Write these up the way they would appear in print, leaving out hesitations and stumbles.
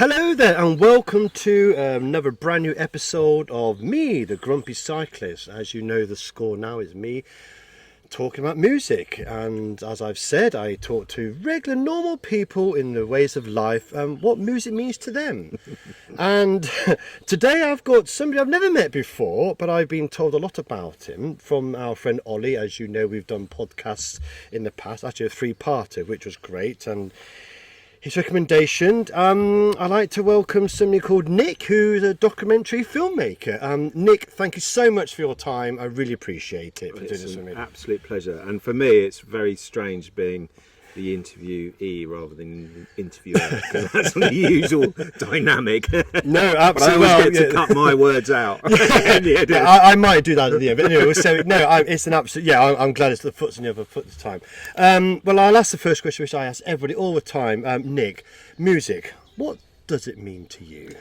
Hello there and welcome to another brand new episode of me, the Grumpy Cyclist. As you know, the score now is me talking about music, and as I've said, I talk to regular normal people in the ways of life and what music means to them. And today I've got somebody I've never met before, but I've been told a lot about him from our friend Ollie. As you know, we've done podcasts in the past, actually a 3-parter, which was great, and his recommendation, I'd like to welcome somebody called Nick, who's a documentary filmmaker. Nick, thank you so much for your time. I really appreciate it for doing this with me. Absolute pleasure. And for me, it's very strange being the interviewee rather than interviewer, because that's not the usual dynamic. No, absolutely. But I always get to cut my words out. I might do that at the end, but anyway, so no, it's an absolute, I'm glad it's the foot's in the other foot this time. Well, I'll ask the first question, which I ask everybody all the time. Nick, music, what does it mean to you?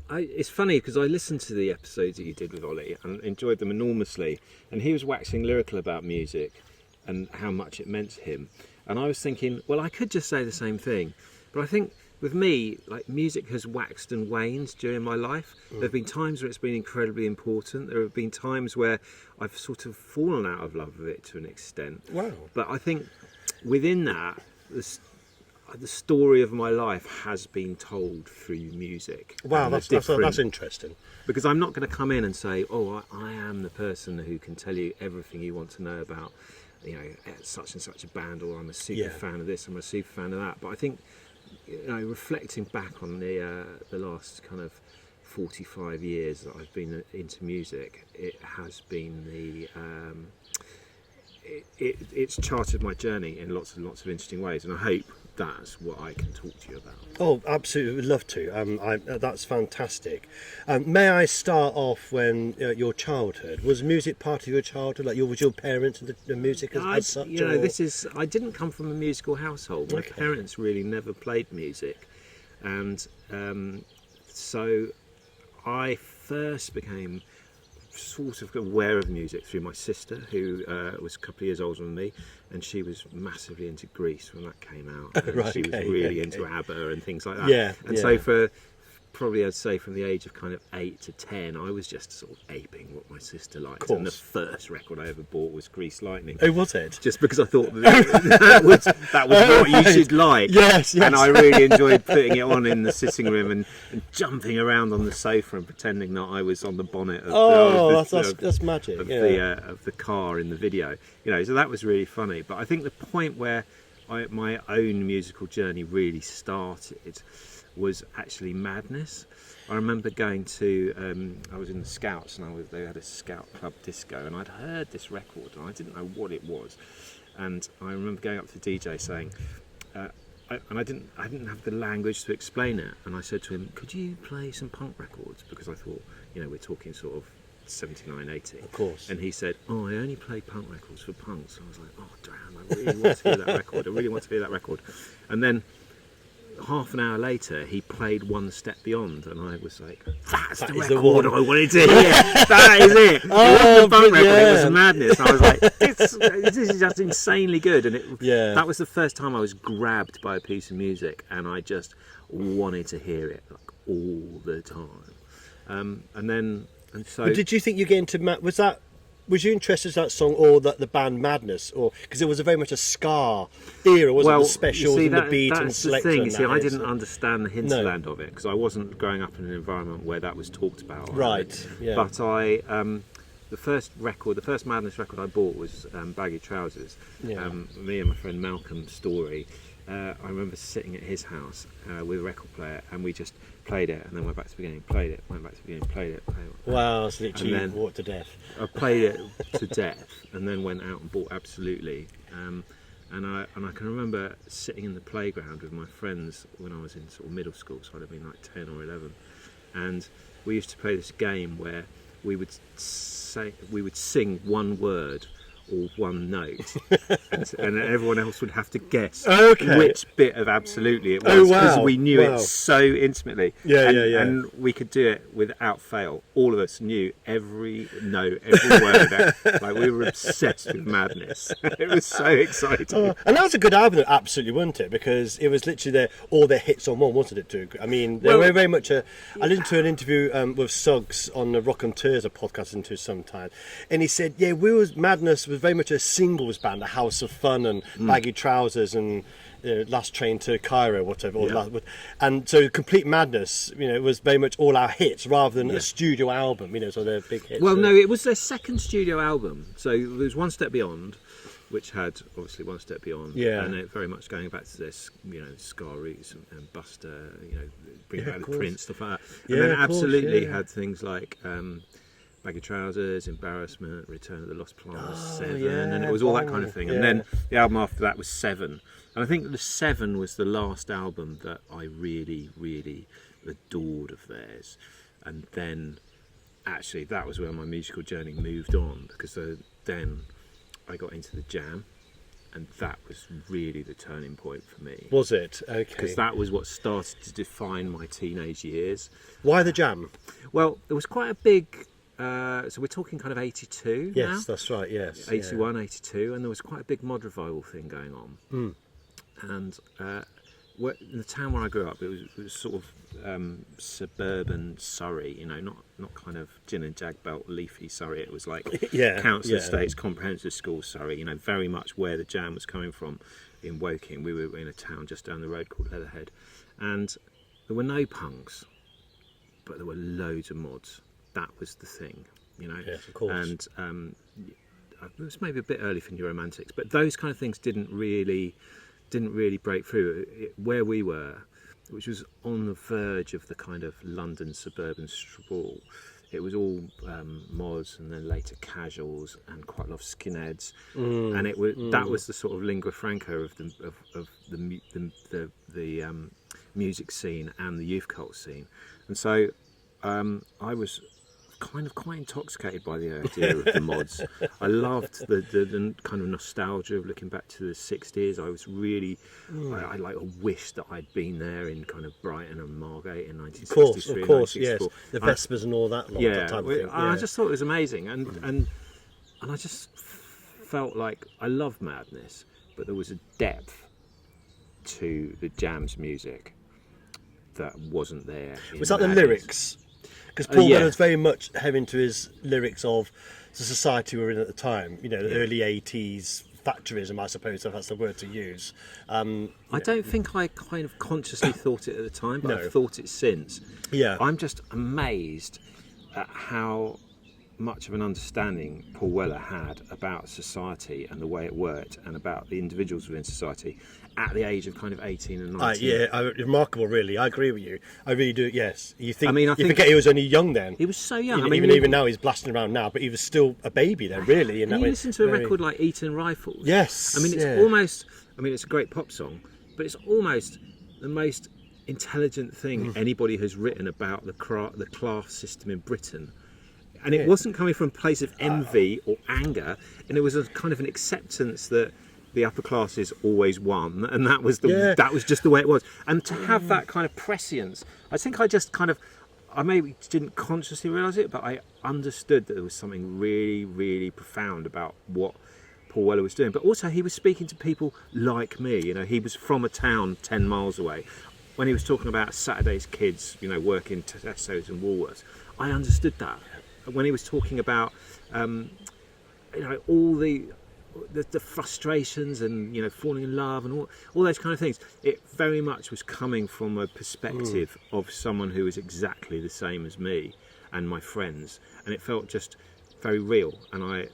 It's funny because I listened to the episodes that you did with Ollie and enjoyed them enormously, and he was waxing lyrical about music and how much it meant to him. And I was thinking, well, I could just say the same thing, but I think with me, like, music has waxed and waned during my life. There have been times where it's been incredibly important. There have been times where I've sort of fallen out of love with it to an extent. Wow. But I think within that, the story of my life has been told through music. Wow, that's interesting. Because I'm not going to come in and say, oh, I am the person who can tell you everything you want to know about, you know, such and such a band, or I'm a super fan of this, I'm a super fan of that. But I think, you know, reflecting back on the last kind of 45 years that I've been into music, it has been it's charted my journey in lots and lots of interesting ways, and I hope that's what I can talk to you about. Oh, absolutely, would love to. That's fantastic. May I start off when your childhood? Was music part of your childhood? Like, was your parents into the music as such? You know, I didn't come from a musical household. My parents really never played music, and so I first became sort of aware of music through my sister, who was a couple of years older than me, and she was massively into Grease when that came out. And she was really into ABBA and things like that. So for probably, I'd say, from the age of kind of 8 to 10, I was just sort of aping what my sister liked. And the first record I ever bought was Grease Lightning. Oh, was it? Just because I thought that was what you should like. Yes. And I really enjoyed putting it on in the sitting room and jumping around on the sofa and pretending that I was on the bonnet of that's magic. Of the car in the video. You know, so that was really funny. But I think the point where my own musical journey really started was actually Madness. I remember going to, I was in the Scouts, and they had a Scout Club disco, and I'd heard this record and I didn't know what it was. And I remember going up to the DJ saying, and I didn't have the language to explain it, and I said to him, could you play some punk records? Because I thought, you know, we're talking sort of 79, 80. Of course. And he said, oh, I only play punk records for punks. So I was like, oh damn, I really want to hear that record. I really want to hear that record. And then half an hour later, he played One Step Beyond, and I was like, that's the record I wanted to hear. That is it. It wasn't a punk record, it was Madness. I was like, this is just insanely good. And that was the first time I was grabbed by a piece of music, and I just wanted to hear it, like, all the time. But did you think you get into was you interested in that song or the band Madness, or because it was very much a ska era, wasn't it? The specials and the beat and Selector. That's the thing. I didn't understand the hinterland of it because I wasn't growing up in an environment where that was talked about. Right. Yeah. But the first Madness record I bought was Baggy Trousers. Yeah. Me and my friend Malcolm Story. I remember sitting at his house with a record player, and we just played it and then went back to the beginning, played it, went back to the beginning, played it. Wow, it's literally walked to death. I played it to death and then went out and bought Absolutely. And I can remember sitting in the playground with my friends when I was in sort of middle school, so I'd have been like 10 or 11. And we used to play this game where we would sing one word or one note, and everyone else would have to guess Okay. which bit of Absolutely it was, Oh, because wow. we knew Wow. it so intimately. Yeah, and, yeah, yeah. And we could do it without fail. All of us knew every note, every word. Like, we were obsessed with Madness. It was so exciting. And that was a good album, absolutely, wasn't it? Because it was literally all their hits on one, wasn't it? Too. I mean, they were very much I listened to an interview with Suggs on the Recounts, a podcast I listened to sometime, and he said, "Yeah, Madness was very much a singles band, a House of Fun and Baggy Trousers and Last Train to Cairo, whatever." And so Complete Madness, it was very much all our hits rather than a studio album. So their big hits. Well, no, it was their second studio album. So there was One Step Beyond, which had obviously One Step Beyond, and it very much going back to this, Scar Roots and Buster, bring back the Prince, stuff like that. And then Absolutely had things like Baggy Trousers, Embarrassment, Return of the Lost Promise, Seven, and it was all that kind of thing. And then the album after that was Seven. And I think the Seven was the last album that I really, really adored of theirs. And then actually that was where my musical journey moved on, because then I got into the Jam, and that was really the turning point for me. Was it? Okay. Because that was what started to define my teenage years. Why the Jam? Well, there was quite a big... so we're talking kind of 82 now? Yes, that's right, yes. 81, 82, and there was quite a big mod revival thing going on. And in the town where I grew up, it was sort of suburban Surrey, not kind of gin and jag belt leafy Surrey. It was like council estates, comprehensive school Surrey, very much where the Jam was coming from in Woking. We were in a town just down the road called Leatherhead, and there were no punks, but there were loads of mods. That was the thing, Yes, of course. And it was maybe a bit early for New Romantics, but those kind of things didn't really break through. Where we were, which was on the verge of the kind of London suburban sprawl, it was all mods, and then later casuals, and quite a lot of skinheads, and that was the sort of lingua franca of the music scene and the youth cult scene. And so I was kind of quite intoxicated by the idea of the mods. I loved the kind of nostalgia of looking back to the 60s. I was really, I wished that I'd been there in kind of Brighton and Margate in 1963. Of course, yes. The Vespers and all that. That type of thing. I just thought it was amazing, and I just felt like I loved Madness, but there was a depth to the Jam's music that wasn't there. Was that the lyrics? Because Paul Weller's very much having to his lyrics of the society we were in at the time, the early 80s factorism, I suppose, if that's the word to use. I don't think I kind of consciously thought it at the time, but I've thought it since. Yeah. I'm just amazed at how much of an understanding Paul Weller had about society and the way it worked, and about the individuals within society at the age of kind of 18 and 19. Remarkable, really. I agree with you. I really do. Yes, you think. I think forget he was only young then. He was so young. Even now he's blasting around now, but he was still a baby then, really. And you listen to a record like Eton Rifles. Yes. It's almost. It's a great pop song, but it's almost the most intelligent thing anybody has written about the class system in Britain. And it wasn't coming from a place of envy or anger, and it was a kind of an acceptance that the upper classes always won, and that was just the way it was. And to have that kind of prescience, I think I maybe didn't consciously realise it, but I understood that there was something really, really profound about what Paul Weller was doing. But also he was speaking to people like me. He was from a town 10 miles away. When he was talking about Saturday's kids, working Tesco's and Woolworths, I understood that. When he was talking about all the frustrations and falling in love and all those kind of things, it very much was coming from a perspective of someone who was exactly the same as me and my friends, and it felt just very real. And I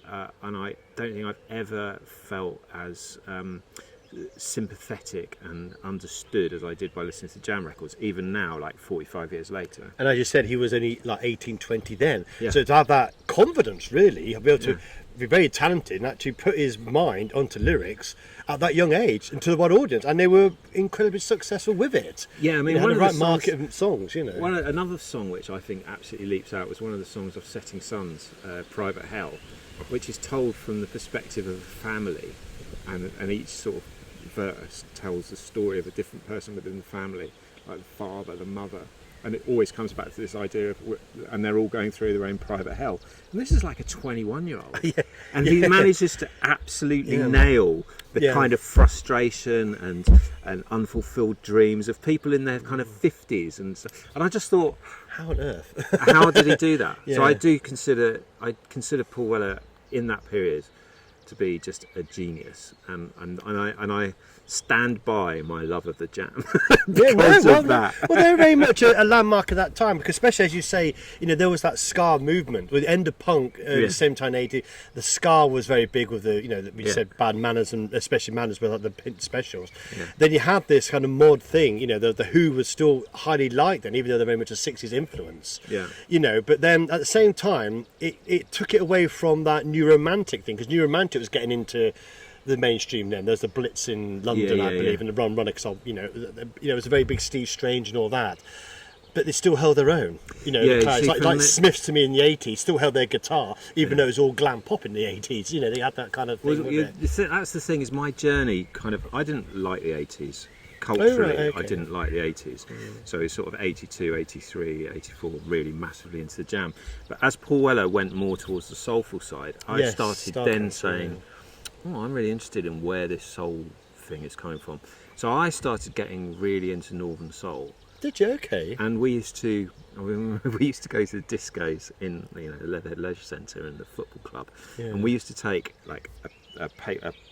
don't think I've ever felt as sympathetic and understood as I did by listening to Jam records, even now, like 45 years later. And as you said, he was only like 18, 20 then. So to have that confidence, really, be able to be very talented and actually put his mind onto lyrics at that young age and to the wide audience, and they were incredibly successful with it. Yeah, one of the right market of songs, Another song which I think absolutely leaps out was one of the songs of Setting Sun's, Private Hell. which is told from the perspective of a family, and each sort of verse tells the story of a different person within the family, like the father, the mother, and it always comes back to this idea of, and they're all going through their own private hell. And this is like a 21-year-old, and he manages to absolutely nail the kind of frustration and unfulfilled dreams of people in their kind of 50s, and I just thought, how on earth? how did he do that? So I consider Paul Weller in that period to be just a genius, and I stand by my love of the Jam because of that. Well, they're very much a landmark at that time, because especially as you say, there was that ska movement with the end of punk at the same time. 80, the ska was very big with the we said Bad Manners, and especially Manners with like the Pint specials. Then you had this kind of mod thing. The Who was still highly liked then, even though they're very much a 60s influence. But then at the same time it took it away from that new romantic thing, because new romantic was getting into the mainstream then. There's the Blitz in London, I believe, and the Ron Runner, because it was a very big Steve Strange and all that. But they still held their own. Like Smiths to me in the 80s still held their guitar, even though it was all glam pop in the 80s. They had that kind of thing. That's the thing, is my journey kind of, I didn't like the 80s. Culturally, I didn't like the 80s. So it's sort of 82, 83, 84, really massively into the Jam. But as Paul Weller went more towards the soulful side, I started then saying, I'm really interested in where this soul thing is coming from. So I started getting really into Northern Soul. Did you? Okay. And we used to go to the discos in the Leatherhead Leisure Centre and the football club, and we used to take like a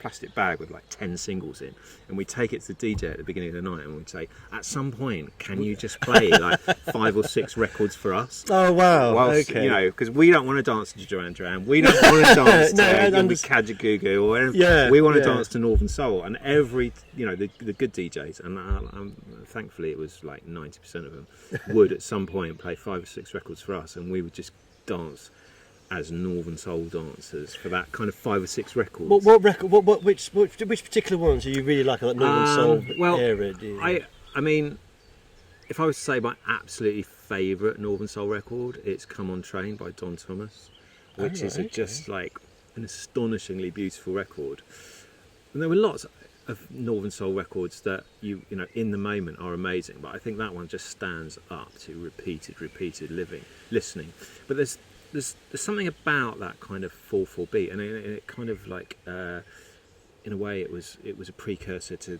plastic bag with like 10 singles in, and we'd take it to the DJ at the beginning of the night, and we'd say, at some point, can you just play like 5 or 6 records for us? Oh wow. Whilst, okay. Because we don't want to dance to Duran Duran, we don't want to dance to Kajagoogoo or whatever. We want to dance to Northern Soul, and every the good DJs, and thankfully it was like 90% of them would at some point play 5 or 6 records for us, and we would just dance as Northern Soul dancers for that kind of 5 or 6 records. What record? Which particular ones do you really like, that Northern Soul era? I mean, if I was to say my absolutely favourite Northern Soul record, it's "Come On Train" by Don Thomas, which is just like an astonishingly beautiful record. And there were lots of Northern Soul records that you know in the moment are amazing, but I think that one just stands up to repeated listening. But there's something about that kind of 4/4 beat, and it kind of like in a way it was a precursor to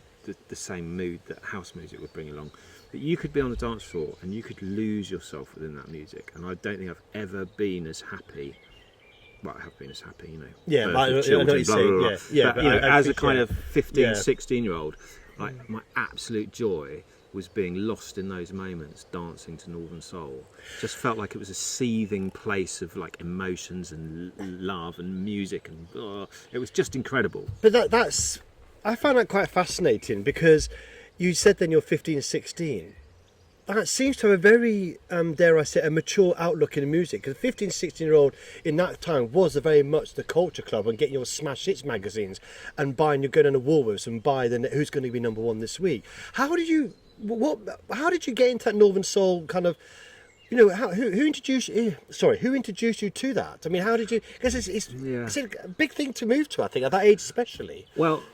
the same mood that house music would bring along. But you could be on the dance floor and you could lose yourself within that music, and I don't think I've ever been as happy. Well, I have been as happy, Yeah, birth I of know children, you blah, say, blah, blah. yeah, But, I as a think, kind of 15, yeah. 16-year-old, like my absolute joy was being lost in those moments, dancing to Northern Soul. Just felt like it was a seething place of like emotions and love and music, and it was just incredible. But I found that quite fascinating, because you said then you're 15, 16. That seems to have a very, dare I say, a mature outlook in music. Because 15, 16-year-old in that time was very much the culture club, and getting your smash hits magazines and buying, you're going on a Woolworths and buy who's going to be number one this week. How did you get into that Northern Soul kind of? Who introduced you? Who introduced you to that? I mean, how did you? Because it's a big thing to move to, I think, at that age especially. Well,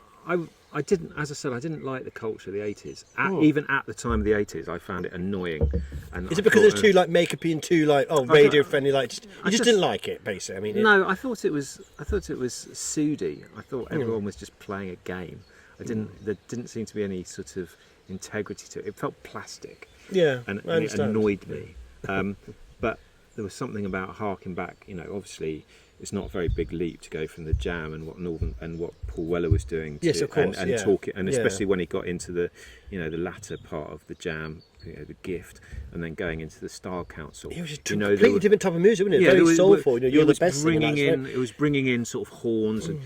I didn't, as I said, I didn't like the culture of the 80s. Even at the time of the 80s, I found it annoying. And is it because it's too like make-uppy and too like radio friendly? Like you just didn't like it, basically. I mean, no, I thought it was pseudy. I thought everyone was just playing a game. There didn't seem to be any sort of integrity to it. It felt plastic. Yeah, and it annoyed me. But there was something about harking back. Obviously, it's not a very big leap to go from the Jam and what Paul Weller was doing. Yes, of course, and talking, and especially when he got into the latter part of the Jam, the Gift, and then going into the Style Council. It was just completely different type of music, wasn't it? Yeah, very soulful. You're the best It was bringing in sort of horns and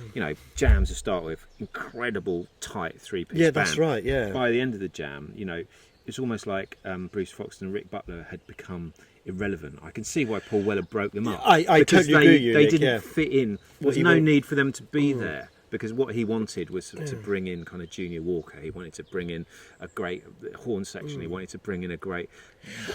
jams to start with, incredible tight 3-piece. Yeah, that's right. Yeah. By the end of the Jam, it's almost like Bruce Foxton and Rick Butler had become irrelevant. I can see why Paul Weller broke them up. I totally agree with you. They didn't fit in. There was no need for them to be there, because what he wanted was to bring in kind of Junior Walker. He wanted to bring in a great horn section. He wanted to bring in a great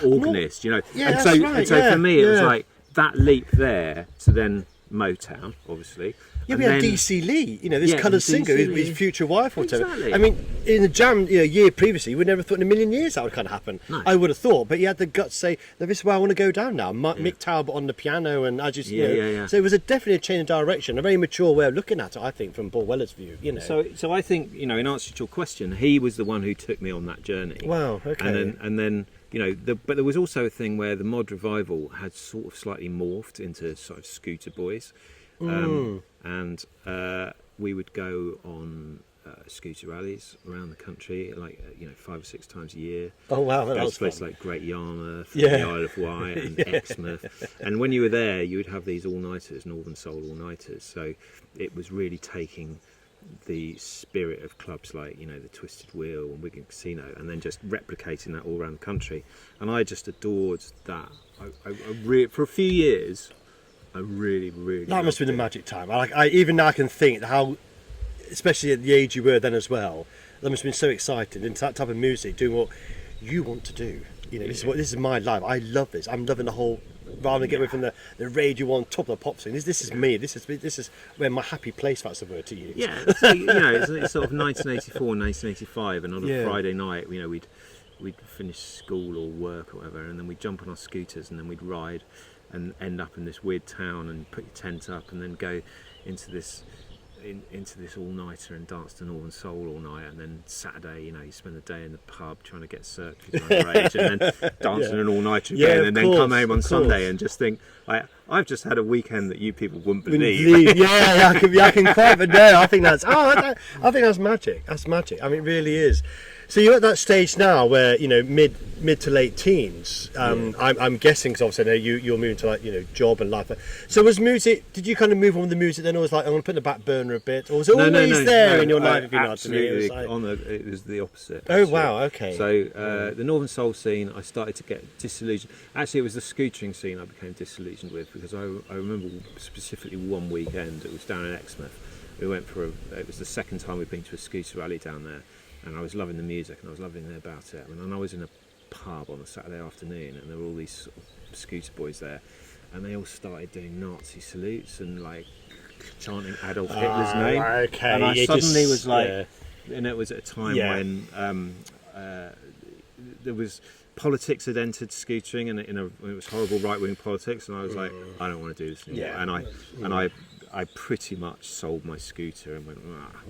organist. Yeah, and so for me, it was like that leap there to then Motown, obviously. Yeah, And we had then- DC Lee, this Yeah, coloured DC singer, Lee. his future wife or whatever. Exactly. I mean, in the jam, year previously, we'd never thought in a million years that would kind of happen. No. I would have thought, but he had the guts to say, "No, this is where I want to go down now." Mick Talbot on the piano, and as you know, Yeah. so it was definitely a change of direction, a very mature way of looking at it, I think, from Paul Weller's view. So I think, in answer to your question, he was the one who took me on that journey. Wow, okay. And then but there was also a thing where the mod revival had sort of slightly morphed into sort of scooter boys, and we would go on scooter rallies around the country, 5 or 6 times a year. Oh wow, that Go was to places fun. like Great Yarmouth, Yeah. the Isle of Wight, and Exmouth. And when you were there, you would have these all-nighters, Northern Soul all-nighters. So it was really taking the spirit of clubs like the Twisted Wheel and Wigan Casino, and then just replicating that all around the country. And I just adored that. For a few years, I really That must have been loved the magic time. I even now I can think how, especially at the age you were then as well, that must have been so exciting into that type of music, doing what you want to do. This is my life. I love this. I'm loving the whole. Rather than get away from the radio on top of the pop scene, this is me. This is where my happy place. That's the word to use. Yeah, so, it's sort of 1984, 1985, and on a Yeah. Friday night, we'd finish school or work or whatever, and then we'd jump on our scooters and then we'd ride and end up in this weird town and put your tent up and then go into this all-nighter and dance to Northern Soul all night, and then Saturday, you spend the day in the pub trying to get served because you're underage, and then dancing an all-nighter Yeah, again, of and then come course, home on of Sunday course. and just think, I've just had a weekend that you people wouldn't believe. Yeah, I can quite, but no, I think that's magic. That's magic. I mean, it really is. So you're at that stage now where mid to late teens. I'm guessing because obviously I know you're moving to job and life. So was music? Did you kind of move on with the music then, or was I'm going to put in the back burner a bit, or was it always there in your life? If you know what I mean? Absolutely, it was the opposite. Oh actually. wow, okay. So the Northern Soul scene, I started to get disillusioned. Actually, it was the scootering scene I became disillusioned with, because I remember specifically one weekend. It was down in Exmouth. We went it was the second time we'd been to a scooter rally down there. And I was loving the music and I was loving everything about it. And I was in a pub on a Saturday afternoon, and there were all these sort of scooter boys there, and they all started doing Nazi salutes and chanting Adolf Hitler's name. Okay. And I suddenly was like, yeah. and it was at a time Yeah. when there was politics had entered scootering, and it was horrible right-wing politics, and I was like, I don't want to do this anymore. Yeah. And I pretty much sold my scooter and went,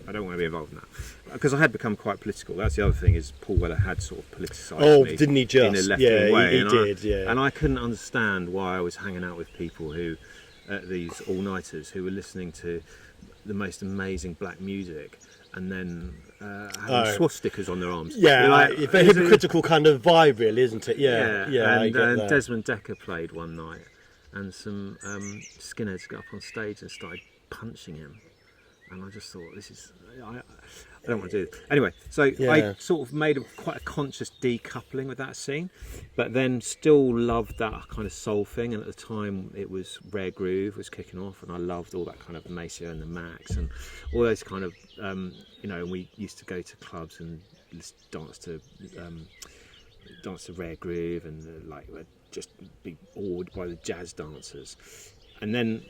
I don't want to be involved in that, because I had become quite political. That's the other thing, is Paul Weller had sort of politicised me. Didn't he just? In a left-wing way. He And did, yeah. And I couldn't understand why I was hanging out with people who, at these all-nighters, who were listening to the most amazing black music, and then having swastikas on their arms. Yeah, You're a very hypocritical kind of vibe, really, isn't it? yeah. I And get that. Desmond Decker played one night, and some skinheads got up on stage and started punching him, and I just thought, I don't want to do this. Anyway, so Yeah. I sort of made quite a conscious decoupling with that scene, but then still loved that kind of soul thing. And at the time, it was Rare Groove was kicking off, and I loved all that kind of Maceo and the Max and all those kind of, we used to go to clubs and dance to Rare Groove, and just be awed by the jazz dancers. And then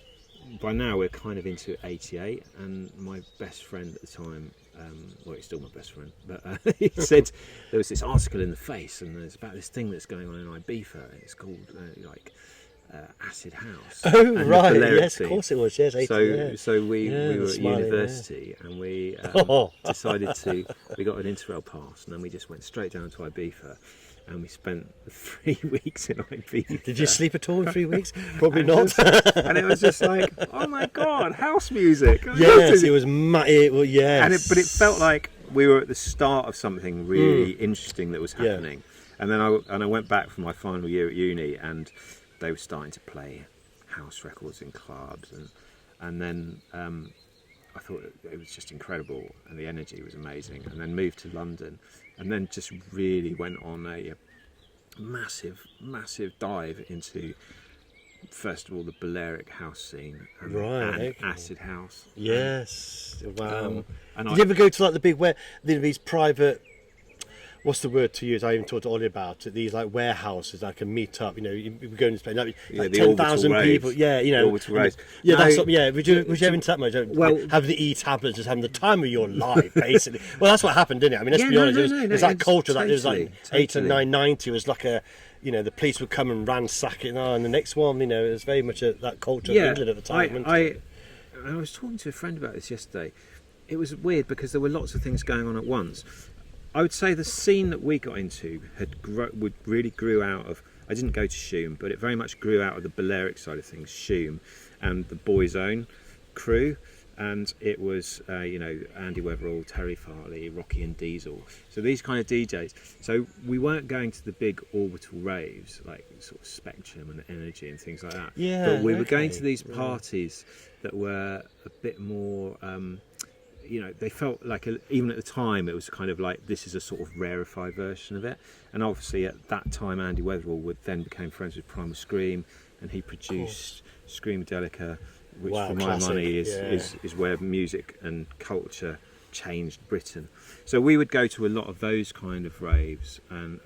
by now we're kind of into 88, and my best friend at the time, he's still my best friend, but he said there was this article in The Face, and there's about this thing that's going on in Ibiza, and it's called Acid House. Oh and the right, Balearic yes, scene. of course it was. Yes, 80, So we Yeah, were the at Smiling, university, and we decided we got an Interrail pass, and then we just went straight down to Ibiza, and we spent 3 weeks in Ibiza. Did you sleep at all in 3 weeks? Probably And not. And it was just like, oh my god, house music. Yes, it was. Yes, But it felt like we were at the start of something really interesting that was happening. And then I went back for my final year at uni, and they were starting to play house records in clubs, and then I thought it was just incredible, and the energy was amazing. And then moved to London, and then just really went on a massive dive into, first of all, the Balearic house scene and okay. acid house. Yes. Wow. And Did you ever go to the big these private? what's the word to use? I even talked to Ollie about it. These like warehouses that can meet up. You know, we go and spend like the 10,000 orbital people. raves. Yeah, you know. The orbital raves. Yeah, No, that's what, yeah. Would you ever into that much? Well- Have the tablets, just having the time of your life, basically. Well, that's what happened, didn't it? I mean, let's Yeah, be no, honest. no, It no, was that it's culture that it was like totally, 8 and 990 was like a. You know, the police would come and ransack it. And the next one, you know, it was very much that culture of England at the time. wasn't it? I was talking to a friend about this yesterday. It was weird because there were lots of things going on at once. I would say the scene that we got into really grew out of. I didn't go to Shoom, but it very much grew out of the Balearic side of things, Shoom, and the Boyzone crew. And it was, Andy Weatherall, Terry Farley, Rocky and Diesel. So these kind of DJs. So we weren't going to the big orbital raves, like sort of Spectrum and Energy and things like that. Yeah, but we were going okay. to these parties that were a bit more, they felt like, even at the time, it was kind of like, this is a sort of rarefied version of it. And obviously at that time, Andy Weatherall then became friends with Primal Scream, and he produced Screamadelica, which Wow, for my classic, money yeah. is where music and culture changed Britain. So we would go to a lot of those kind of raves, and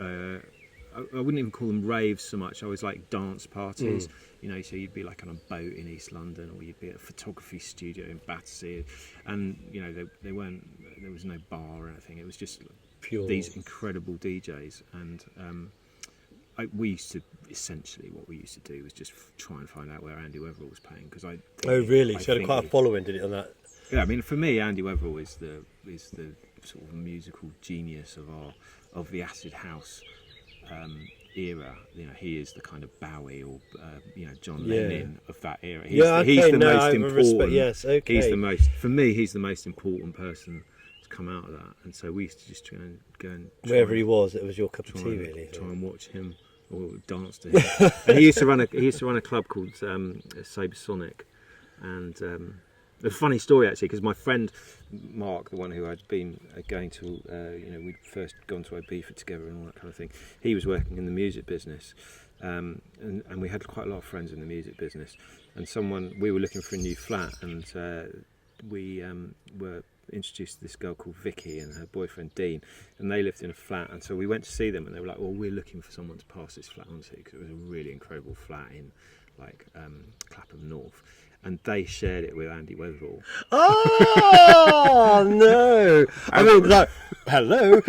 I wouldn't even call them raves so much. I was like dance parties, so you'd be like on a boat in East London, or you'd be at a photography studio in Battersea, and there was no bar or anything. It was just Pure. these incredible DJs, and we used to what we used to do was just try and find out where Andy Weatherall was playing, because Oh, really? So you had quite a following, did it, on that? Yeah, I mean, for me, Andy Weatherall is the sort of musical genius of the acid house era. He is the kind of Bowie or John Lennon of that era. He's the most important. Yes, okay. For me, he's the most important person to come out of that. And so we used to just try and Wherever he was, it was your cup of tea, really. Try and watch him or dance to him. And he used to run a club called Sabersonic, and a funny story actually, because my friend Mark, the one who I'd been going to, we'd first gone to Ibiza together and all that kind of thing. He was working in the music business, and we had quite a lot of friends in the music business. And we were looking for a new flat, and we were introduced to this girl called Vicky and her boyfriend Dean, and they lived in a flat. And so we went to see them, and they were like, "Well, we're looking for someone to pass this flat on to," because it was a really incredible flat in Clapham North. And they shared it with Andy Weatherall. Oh no! I mean, like, hello.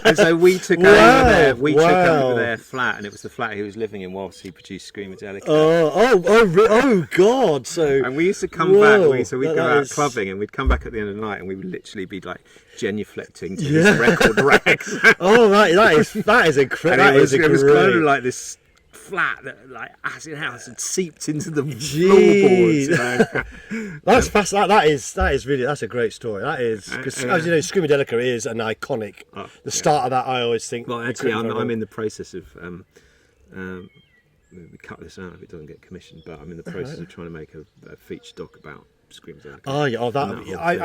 And so we took over their flat, and it was the flat he was living in whilst he produced Screamadelica. Oh God! So and we used to come back. So we'd go out clubbing, and we'd come back at the end of the night, and we would literally be like genuflecting to his record racks. Oh right, that is incredible. It was kind of like this flat that like acid house had seeped into the floorboards. That's fascinating. That's a great story. That is, because as you know, Screamadelica is an iconic. The start of that, I always think. Well, actually, I'm in the process of. We cut this out if it doesn't get commissioned, but I'm in the process of trying to make a feature doc about Screamadelica. Oh yeah,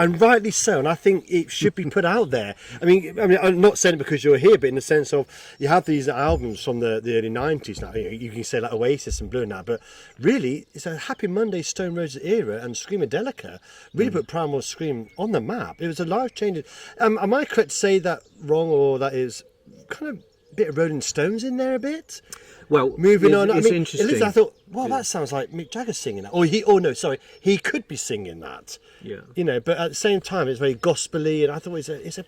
and rightly so, and I think it should be put out there. I mean, I'm not saying it because you're here, but in the sense of you have these albums from the early '90s now. You can say like Oasis and Blue and that, but really, it's a Happy Monday, Stone Roses era, and Screamadelica really put Primal Scream on the map. It was a life-changing. Am I correct to say that wrong, or that is kind of a bit of Rolling Stones in there a bit? Well, moving on. It's interesting. At least I thought, that sounds like Mick Jagger singing that. He could be singing that. Yeah. But at the same time, it's very gospelly, and I thought it's a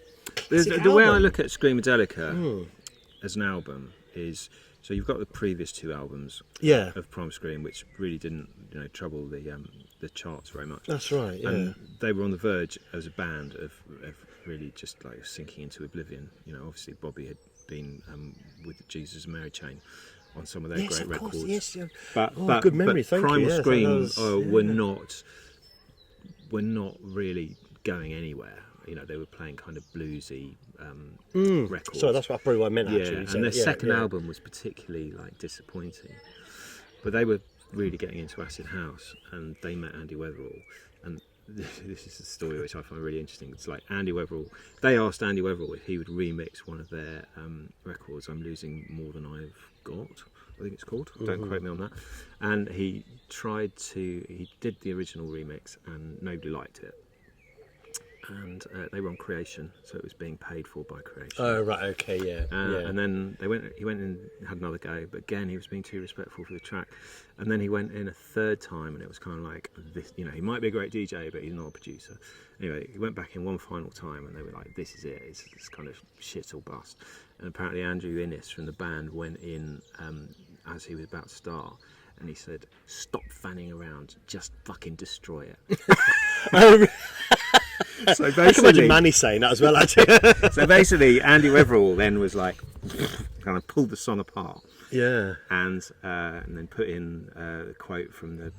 the way I look at Screamadelica as an album is, so you've got the previous two albums of Primal Scream, which really didn't trouble the charts very much. That's right. Yeah. And they were on the verge as a band of really just like sinking into oblivion. Obviously Bobby had been with the Jesus and Mary chain on some of their great records. Yes, but good memory. Thank you. Primal Scream were not really going anywhere. They were playing kind of bluesy records. So that's probably what I meant. Actually, and their second album was particularly disappointing. But they were really getting into acid house, and they met Andy Weatherall, and this is a story which I find really interesting. It's like Andy Weatherall. They asked Andy Weatherall if he would remix one of their records. I'm Losing More Than I've Got, I think it's called. Don't quote me on that. And he did the original remix, and nobody liked it. and they were on Creation, so it was being paid for by Creation. Oh right, okay, yeah. And then he went in, had another go, but again he was being too respectful for the track. And then he went in a third time, and it was kind of like this. You know, he might be a great DJ, but he's not a producer. Anyway, he went back in one final time, and they were like, "This is it. It's kind of shit or bust." And apparently Andrew Innes from the band went in as he was about to start, and he said, "Stop fanning around, just fucking destroy it." So basically, I can imagine Manny saying that as well, actually. So basically, Andy Weatherall then was like, kind of pulled the song apart. Yeah. And then put in a quote from the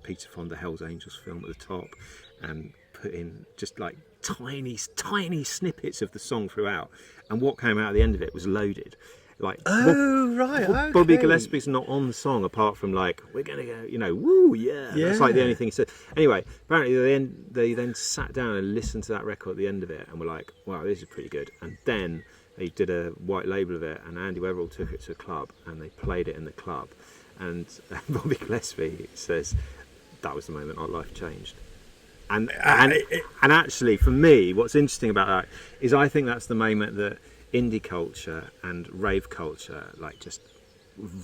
Peter Fonda Hell's Angels film at the top, and put in just like tiny snippets of the song throughout. And what came out at the end of it was loaded. Like, right, okay. Bobby Gillespie's not on the song apart from like, we're gonna go, you know, woo, yeah. That's like the only thing he said. Anyway, apparently they then sat down and listened to that record at the end of it and were like, wow, this is pretty good. And then they did a white label of it, and Andy Weatherall took it to a club and they played it in the club. And Bobby Gillespie says, that was the moment our life changed. And actually, for me, what's interesting about that is I think that's the moment that indie culture and rave culture like just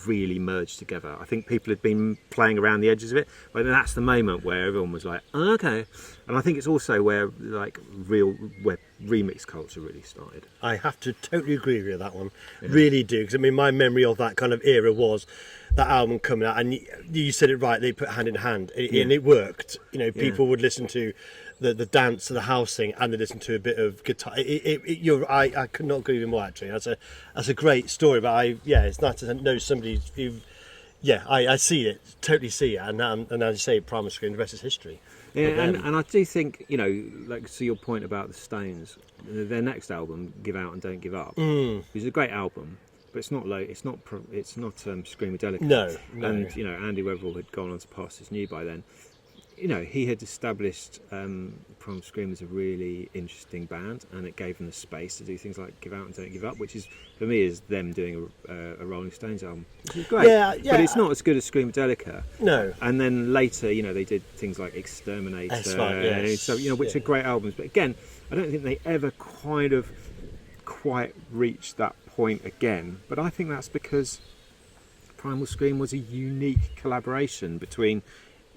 really merged together. I think people had been playing around the edges of it, but then that's the moment where everyone was like, oh, okay. And I think it's also where where remix culture really started. I have to totally agree with you on that one. Yeah. Really do, because I mean my memory of that kind of era was that album coming out, and you said it right, they put hand in hand, and it worked. You know, people would listen to the dance, the house thing, and they listen to a bit of guitar. I could not agree with you more, actually. That's a great story, but it's nice to know somebody who, I see it, totally see it, and as you say, Primal Scream, the rest is history. Yeah, and I do think, you know, like to your point about the Stones, their next album, Give Out and Don't Give Up, is a great album. But it's not Screamadelica. No. And you know, Andy Weatherall had gone on to Pastors New by then. You know, he had established Primal Scream as a really interesting band, and it gave them the space to do things like Give Out and Don't Give Up, which is, for me, is them doing a Rolling Stones album, which is great. Yeah. But it's not as good as Screamadelica. No. And then later, you know, they did things like Exterminator. That's right, yes. So, you know, which are great albums. But again, I don't think they ever quite reached that point again. But I think that's because Primal Scream was a unique collaboration between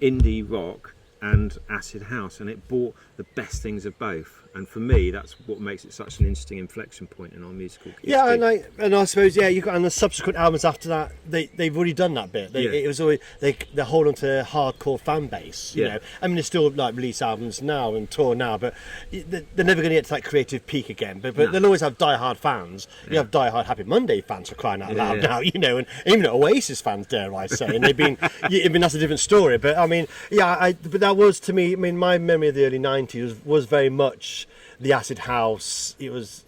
indie rock and acid house, and it brought the best things of both. And for me, that's what makes it such an interesting inflection point in our musical history. Yeah, and I suppose you got, and the subsequent albums after that, they've already done that bit. It was always they're holding to a hardcore fan base. You know, I mean, they still like release albums now and tour now, but they're never going to get to that creative peak again. But they'll always have die-hard fans. You have die-hard Happy Monday fans for crying out loud now. You know, and even Oasis fans, dare I say, and they've been. I mean, that's a different story. But I mean, but that was, to me, I mean, my memory of the early '90s was very much the acid house. It was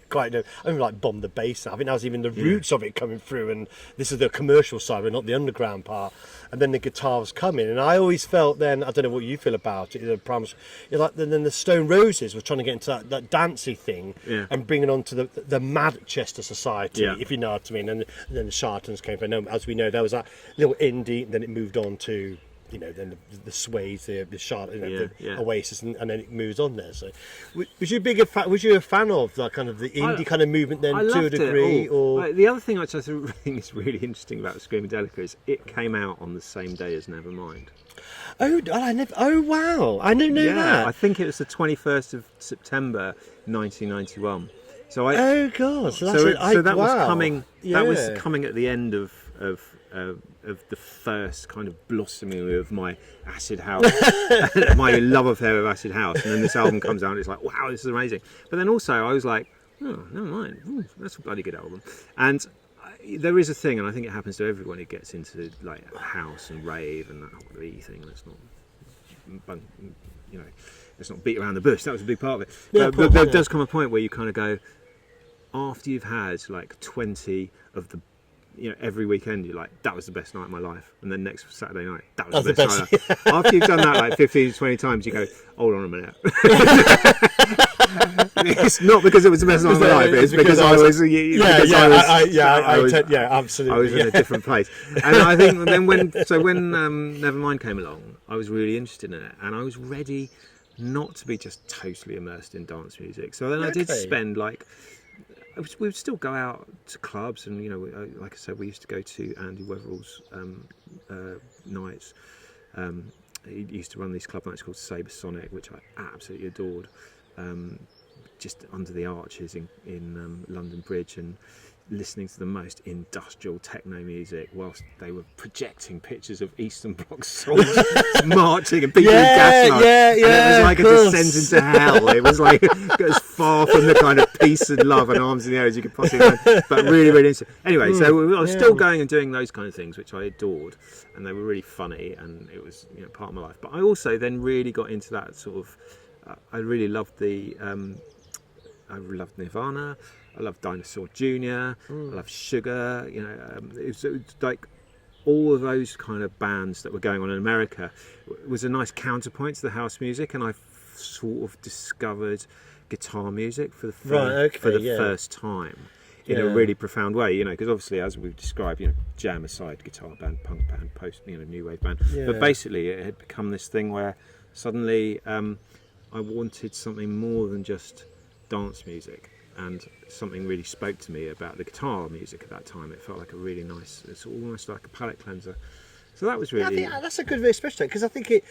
quite. I mean, like Bomb the Bass. I think that was even the roots of it coming through, and this is the commercial side, but not the underground part. And then the guitars come in, and I always felt then, I don't know what you feel about it. Then the Stone Roses were trying to get into that dancey thing and bring it on to the Manchester Society, if you know what I mean. And then the Charlatans came. But as we know, there was that little indie, and then it moved on to, you know, then the Sways, the Charlotte, the Oasis, and then it moves on there. So, was you a fan of that kind of the indie kind of movement then, to a degree? Or the other thing which I think is really interesting about Screamadelica is it came out on the same day as Nevermind. Oh wow! I didn't know that. I think it was the 21st of September, 1991. So that was coming. That was coming at the end of the first kind of blossoming of my acid house, my love affair with acid house, and then this album comes out and it's like, wow, this is amazing. But then also I was like, oh, never mind, ooh, that's a bloody good album. And there is a thing, and I think it happens to everyone who gets into like house and rave and that whole thing. Let's not beat around the bush. That was a big part of it. But there does come a point where you kind of go, after you've had like 20 of the, you know, every weekend you're like, that was the best night of my life, and then next Saturday night, that was the best night of my life. After you've done that like 15 to 20 times, you go, hold on a minute. It's not because it was the best night of my life, it's because I was absolutely. I was in a different place. And I think then when Nevermind came along, I was really interested in it, and I was ready not to be just totally immersed in dance music. So then I did spend like, we would still go out to clubs, and like I said, we used to go to Andy Weatherall's nights. He used to run these club nights called Sabre Sonic, which I absolutely adored, just under the arches in London Bridge, and listening to the most industrial techno music whilst they were projecting pictures of Eastern Bloc soldiers marching and people in gaslight. And it was like a descent into hell. It was like as far from the kind of peace and love and arms in the air as you could possibly imagine, but really, really interesting. Anyway, so I was still going and doing those kind of things, which I adored, and they were really funny, and it was part of my life. But I also then really got into that sort of, I really loved I loved Nirvana. I loved Dinosaur Jr. I loved Sugar. It was like all of those kind of bands that were going on in America. It was a nice counterpoint to the house music, and I sort of discovered guitar music for the first time in a really profound way. Because obviously, as we've described, jam aside, guitar band, punk band, post, new wave band. But basically, it had become this thing where suddenly I wanted something more than just dance music. And something really spoke to me about the guitar music at that time. It felt like a really nice, it's almost like a palate cleanser. So that was really... I think that's a good way to express that, because I think it...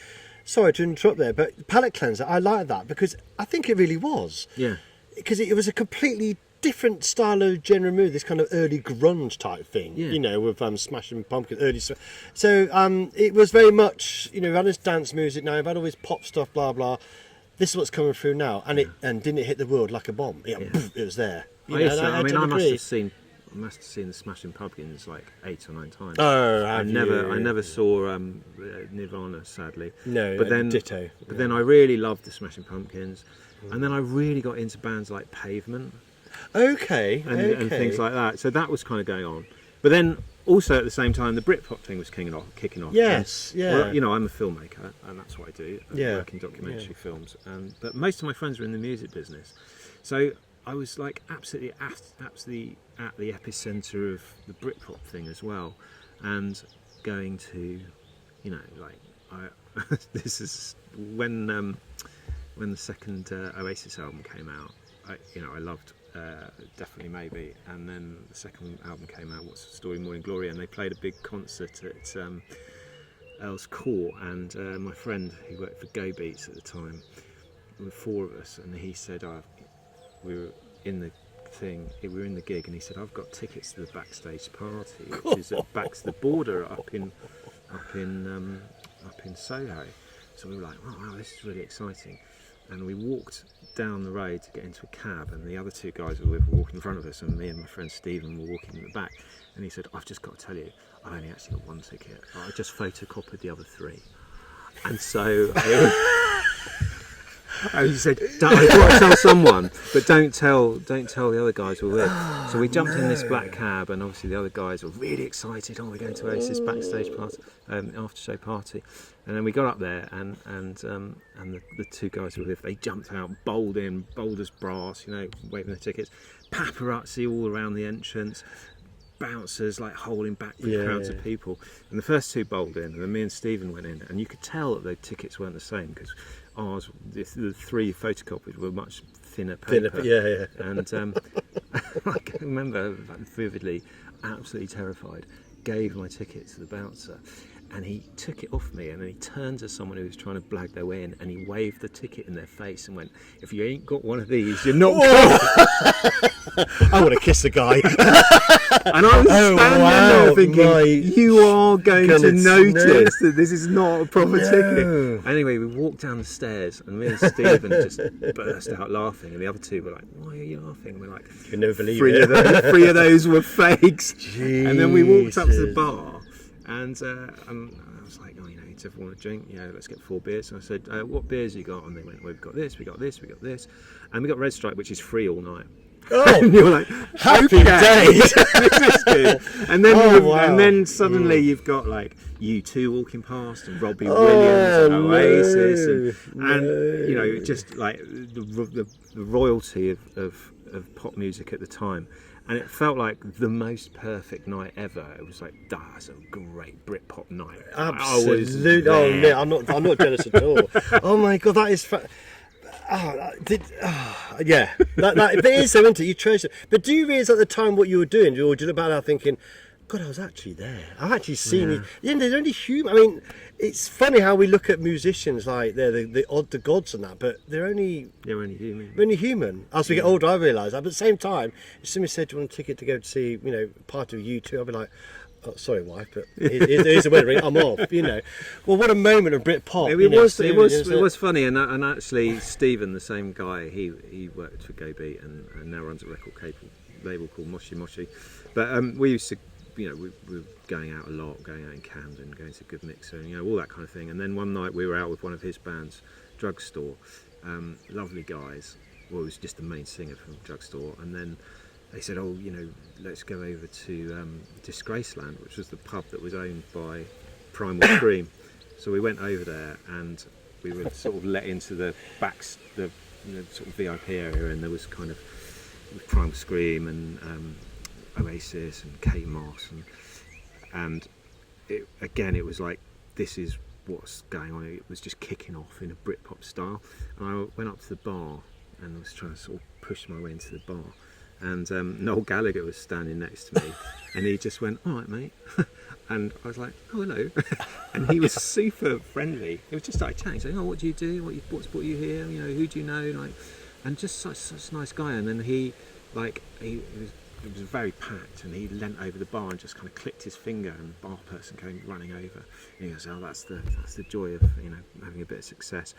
Sorry to interrupt there, but palate cleanser, I like that, because I think it really was. Yeah. Because it was a completely different style of genre movie, this kind of early grunge type thing, with Smashing Pumpkins, early... So it was very much, we've had this dance music now, we've had all this pop stuff, blah, blah. This is what's coming through now, and didn't it hit the world like a bomb? Poof, it was there. I must have seen the Smashing Pumpkins like 8 or 9 times. Oh, I never saw Nirvana, sadly. No, but then ditto. But then I really loved the Smashing Pumpkins, and then I really got into bands like Pavement. Okay. And things like that. So that was kind of going on. But then also at the same time, the Britpop thing was kicking off. Yes, Well, I'm a filmmaker, and that's what I do. I work in documentary films. But most of my friends were in the music business, so I was like absolutely at the epicenter of the Britpop thing as well, and going to, this is when the second Oasis album came out. I loved. Definitely Maybe, and then the second album came out, What's the Story, Morning Glory, and they played a big concert at Earl's Court, and my friend who worked for Go Beats at the time, there were 4 of us, and he said, we were in the gig, and he said, I've got tickets to the backstage party, which is at Backs the Border up in Soho. So we were like, oh wow, this is really exciting. And we walked down the road to get into a cab, and the other 2 guys were walking in front of us, and me and my friend Stephen were walking in the back. And he said, I've just got to tell you, I only actually got 1 ticket. I just photocopied the other 3. And so and he said, I've got to tell someone, but don't tell the other guys we're with. So we jumped in this black cab, and obviously the other guys were really excited. Oh, we're going to Oasis backstage party, after show party. And then we got up there, and the 2 guys we were with, they jumped out, bowled as brass, waving their tickets, paparazzi all around the entrance, bouncers like holding back the crowds of people. And the first 2 bowled in, and then me and Stephen went in, and you could tell that the tickets weren't the same, because ours, the 3 photocopies were much thinner paper. And I can remember vividly, absolutely terrified, gave my ticket to the bouncer, and he took it off me, and then he turned to someone who was trying to blag their way in, and he waved the ticket in their face and went, if you ain't got one of these, you're not coming. I want to kiss the guy. And I was standing there thinking, you are going to notice that this is not a proper ticket. Anyway, we walked down the stairs, and me and Stephen just burst out laughing, and the other 2 were like, why are you laughing? And we're like, you never believe 3 of those were fakes. Jesus. And then we walked up to the bar, and I was like, does everyone want a drink? Let's get 4 beers. And I said, what beers you got? And they went, well, we've got this, we got this, we got this. And we got Red Stripe, which is free all night. Oh, and you're like, happy days. This is good. And then and then suddenly you've got like U2 walking past, and Robbie Williams, and Oasis, and just like the royalty of pop music at the time. And it felt like the most perfect night ever. It was like, that's a great Britpop night. Absolutely. Oh, no, I'm not jealous at all. Oh my God, that is. Yeah, that it is so, isn't it? You treasure. But do you realise at the time what you were doing? Or did you look back now thinking, God, I was actually there. I've actually seen it. Yeah, they're only human. I mean, it's funny how we look at musicians like they're the gods and that, but they're only human. We're only human. As we get older, I realise that. But at the same time, if somebody said, "Do you want a ticket to go to see, part of U2?" I'd be like, "Oh, sorry, wife, but here's a wedding ring. I'm off." Well, what a moment of Britpop. It was funny, and actually Stephen, the same guy, he worked for Go Beat and now runs a record label called Moshi Moshi. But we used to, we were going out a lot, going out in Camden, going to Good Mixer, all that kind of thing. And then one night we were out with one of his bands, Drugstore, lovely guys. Well, it was just the main singer from Drugstore, and then they said, "Oh, let's go over to Disgraceland," which was the pub that was owned by Primal Scream. So we went over there, and we were sort of let into the sort of VIP area, and there was kind of Primal Scream and Oasis and Kate Moss, and it was like, this is what's going on. It was just kicking off in a Britpop style, and I went up to the bar and I was trying to sort of push my way into the bar, and Noel Gallagher was standing next to me, and he just went, "All right, mate," and I was like, "Oh, hello," and he was super friendly. He was just started chatting, saying, "Oh, what do you do? What's brought you here? Who do you know?" And just such a nice guy. And then it was very packed, and he leant over the bar and just kind of clicked his finger, and the bar person came running over, and he goes, "Oh, that's the joy of having a bit of success."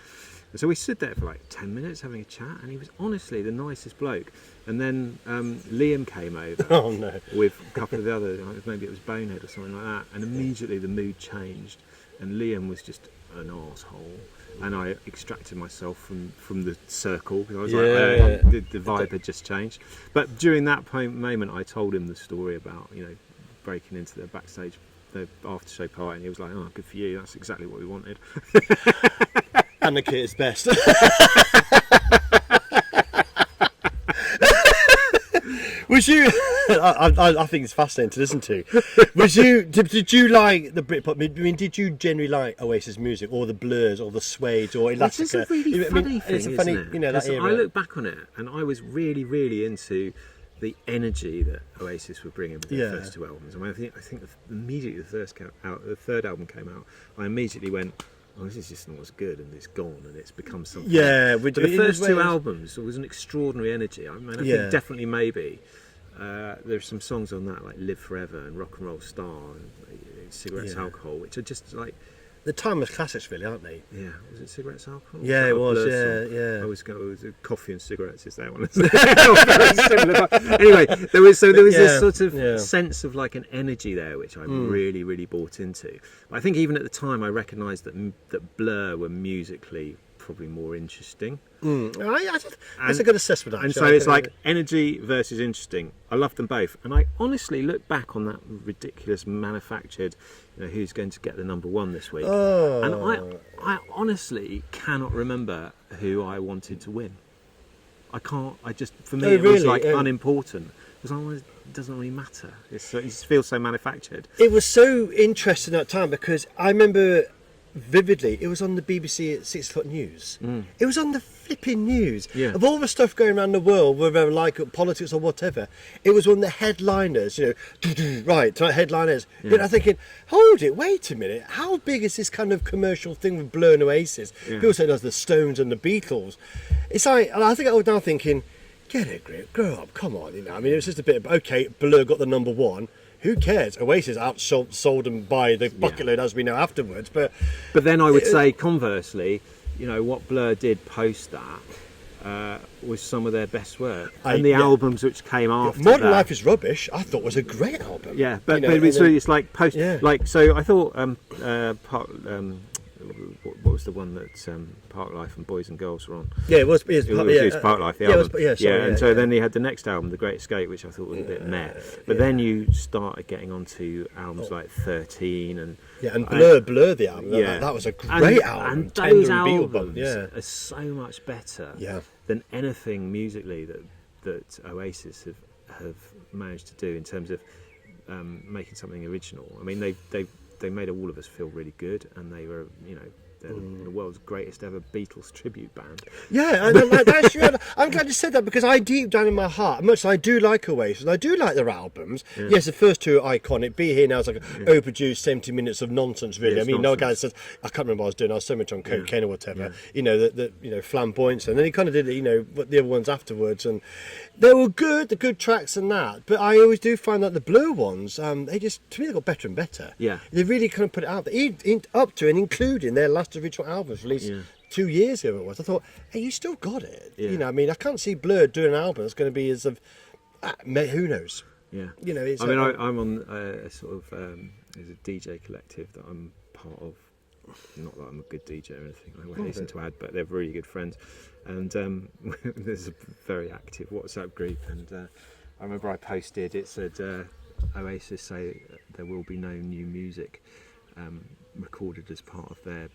And so we stood there for like 10 minutes having a chat, and he was honestly the nicest bloke. And then Liam came over Oh no. with a couple of the others, maybe it was Bonehead or something like that, and immediately the mood changed, and Liam was just an arsehole. And I extracted myself from the circle, because I was the vibe had just changed. But during that moment, I told him the story about breaking into the backstage, the after show party, and he was like, "Oh, good for you. That's exactly what we wanted." And the kid is best. Was you? I think it's fascinating to listen to. Was you? Did you like the Britpop? I mean, did you generally like Oasis music, or the Blurs, or the Suedes, or Elastica? Which is a really funny thing, it's a funny, isn't it? that era. I look back on it, and I was really, really into the energy that Oasis were bringing with their first two albums. I mean, I think immediately the third album came out, I immediately went, "Oh, this is just not as good, and it's gone, and it's become something." Yeah, but the first two albums, there was an extraordinary energy. I mean, I think definitely maybe there's some songs on that like "Live Forever" and "Rock and Roll Star" and "Cigarettes, Alcohol," which are just like the timeless classics, really, aren't they? Yeah, was it "Cigarettes, Alcohol"? Yeah, it was. Yeah. I always go with "Coffee and Cigarettes." Is that one? Very similar. Anyway, there was this sort of sense of like an energy there, which I really, really bought into. I think even at the time, I recognised that Blur were musically probably more interesting. That's a good assessment, actually. And so it's like energy versus interesting. I love them both, and I honestly look back on that ridiculous manufactured, who's going to get the number one this week, and I honestly cannot remember who I wanted to win. I can't. For me, it was like unimportant, because it doesn't really matter. It just feels so manufactured. It was so interesting at that time, because I remember vividly, it was on the BBC at 6 o'clock news. It was on the flipping news. Of all the stuff going around the world, whether like politics or whatever, it was one of the headliners, right, tonight headliners. I'm thinking, hold it, wait a minute, how big is this kind of commercial thing with Blur and Oasis? People say there's the Stones and the Beatles. It's like, and I think I was now thinking, get a grip, grow up, come on, I mean, it was just a bit of, okay, Blur got the number one. Who cares? Oasis outsold them by the bucket load, as we know afterwards. But then I would say, conversely, what Blur did post that was some of their best work, and the albums which came after. Modern Life is Rubbish, I thought, was a great album. Yeah, but it's like post. Like, so I thought what was the one that Park Life and Boys and Girls were on? Yeah, it was Park Life, the album. And so then he had the next album, The Great Escape, which I thought was a bit meh. But then you started getting onto albums like 13 and Blur the album. That was a great album. And those albums are so much better than anything musically that Oasis have have managed to do in terms of making something original. I mean, they made all of us feel really good, and they were, you know, they're the world's greatest ever Beatles tribute band. Yeah, and that's true. I'm glad you said that, because I deep down in my heart, much as I do like Oasis, I do like their albums. Yeah. Yes, the first two are iconic. Be Here Now is like an overdue 70 minutes of nonsense, really. Yeah, I mean, nonsense. no guy says, I can't remember what I was doing. I was so much on cocaine or whatever. Yeah. You know, the you know, flamboyance, and then he kind of did it, you know, what the other ones afterwards, and they were good, the good tracks and that. But I always do find that the Blur ones, they just, to me, they got better and better. Yeah. They really kind of put it out there, up to and including their last original albums released 2 years ago it was. I thought, hey, you still got it. Yeah. You know, I mean, I can't see Blur doing an album that's going to be as of, who knows? Yeah. You know, it's, I mean, I'm on a sort of there's a DJ collective that I'm part of. Not that I'm a good DJ or anything, I won't hasten to add, but they're really good friends. And there's a very active WhatsApp group, and I remember I posted, it said, Oasis say there will be no new music recorded as part of their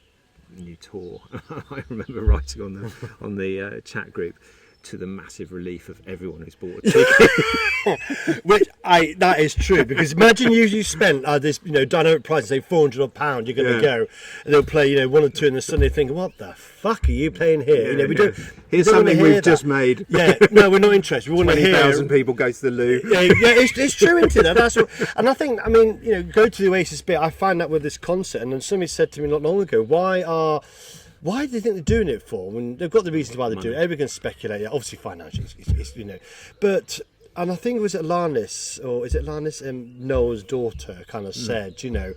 new tour. I remember writing on the chat group, to the massive relief of everyone who's bought a ticket. which that is true, because imagine you spent this, you know, dynamic price, say £400, you're going to go, and they'll play, you know, one or two in the Sunday, thinking, what the fuck are you playing here? You know, we don't. Here's don't something wanna hear we've just that. made. Yeah, no, we're not interested. We want to hear 20,000 people go to the loo. Yeah, it's true, isn't it? That's what, and I think, I mean, you know, go to the Oasis bit. I find that with this concert, and then somebody said to me not long ago, why do they think they're doing it for? When they've got the reasons why they do it. Everyone can speculate. Yeah, obviously, financially, it's, you know, but. And I think it was Alanis, or is it Alanis? Noel's daughter kind of said, you know,